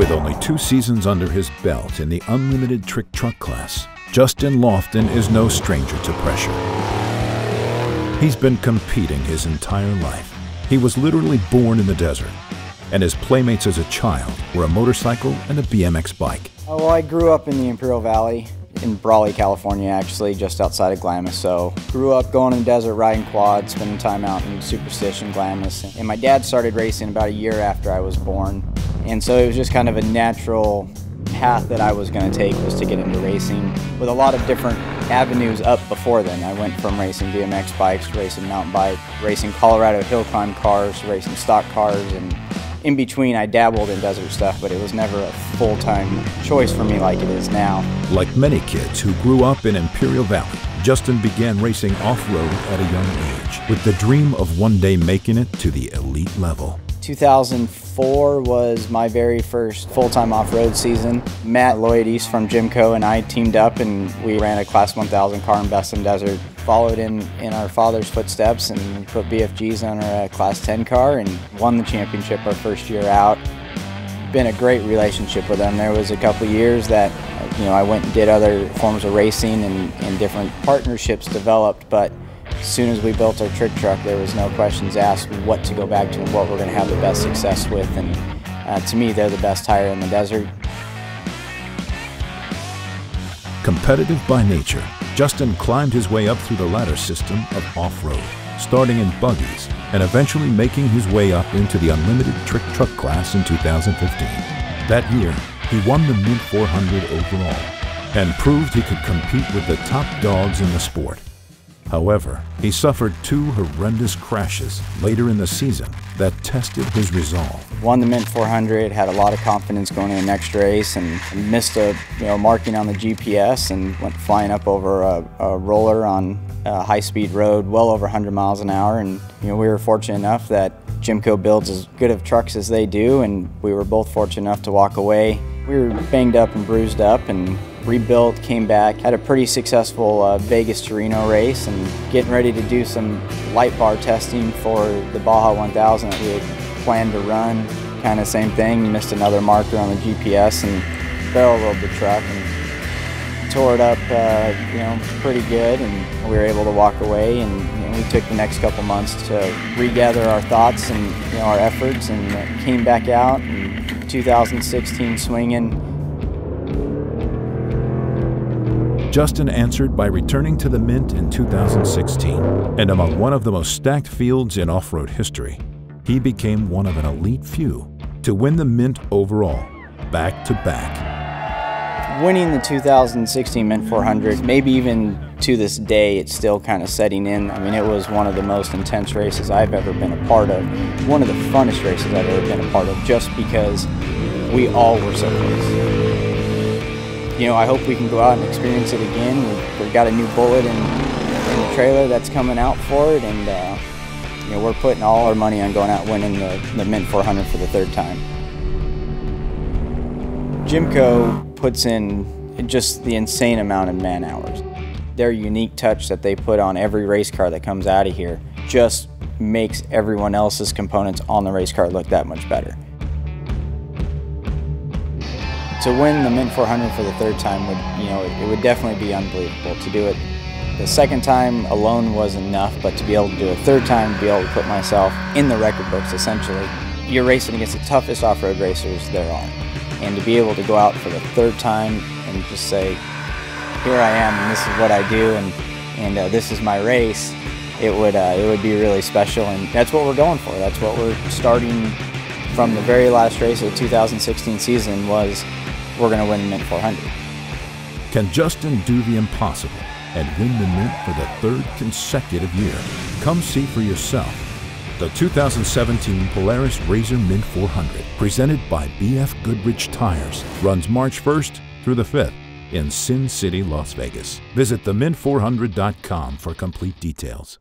With only 2 seasons under his belt in the unlimited trick truck class, Justin Lofton is no stranger to pressure. He's been competing his entire life. He was literally born in the desert, and his playmates as a child were a motorcycle and a BMX bike. Well, I grew up in the Imperial Valley, in Brawley, California, actually, just outside of Glamis. So grew up going in the desert, riding quads, spending time out in Superstition, Glamis. And my dad started racing about a year after I was born. And so it was just kind of a natural path that I was going to take, was to get into racing, with a lot of different avenues up before then. I went from racing BMX bikes to racing mountain bike, racing Colorado hill climb cars, racing stock cars, and in between I dabbled in desert stuff, but it was never a full-time choice for me like it is now. Like many kids who grew up in Imperial Valley, Justin began racing off-road at a young age, with the dream of one day making it to the elite level. 2004 was my very first full-time off-road season. Matt Lloyd East from Jimco and I teamed up, and we ran a Class 1000 car in Besson Desert. Followed in our father's footsteps and put BFGs on our Class 10 car and won the championship our first year out. Been a great relationship with them. There was a couple years that I went and did other forms of racing, and different partnerships developed, but as soon as we built our trick truck, there was no questions asked what to go back to and what we're going to have the best success with. And to me, they're the best tire in the desert. Competitive by nature, Justin climbed his way up through the ladder system of off-road, starting in buggies and eventually making his way up into the unlimited trick truck class in 2015. That year, he won the Mint 400 overall and proved he could compete with the top dogs in the sport. However, he suffered 2 horrendous crashes later in the season that tested his resolve. Won the Mint 400, had a lot of confidence going in the next race, and missed a marking on the GPS and went flying up over a roller on a high-speed road, well over 100 miles an hour. And we were fortunate enough that Jimco builds as good of trucks as they do, and we were both fortunate enough to walk away. We were banged up and bruised up, and rebuilt, came back, had a pretty successful Vegas to Reno race, and getting ready to do some light bar testing for the Baja 1000 that we had planned to run. Kind of same thing, missed another marker on the GPS and barrel rolled the truck and tore it up pretty good, and we were able to walk away, and we took the next couple months to regather our thoughts and our efforts, and came back out in 2016 swinging. Justin answered by returning to the Mint in 2016, and among one of the most stacked fields in off-road history, he became one of an elite few to win the Mint overall, back-to-back. Winning the 2016 Mint 400, maybe even to this day, it's still kind of setting in. I mean, it was one of the most intense races I've ever been a part of, one of the funnest races I've ever been a part of, just because we all were so close. I hope we can go out and experience it again. We've got a new bullet in the trailer that's coming out for it, and we're putting all our money on going out and winning the Mint 400 for the 3rd time. Jimco puts in just the insane amount of man hours. Their unique touch that they put on every race car that comes out of here just makes everyone else's components on the race car look that much better. To win the Mint 400 for the 3rd time it would definitely be unbelievable. To do it the 2nd time alone was enough, but to be able to do it a 3rd time, be able to put myself in the record books, essentially. You're racing against the toughest off-road racers there are. And to be able to go out for the 3rd time and just say, here I am, and this is what I do, and this is my race, it would be really special, and that's what we're going for. That's what we're starting from the very last race of the 2016 season was, we're going to win the Mint 400. Can Justin do the impossible and win the Mint for the 3rd consecutive year? Come see for yourself. The 2017 Polaris RZR Mint 400, presented by BFGoodrich Tires, runs March 1st through the 5th in Sin City, Las Vegas. Visit themint400.com for complete details.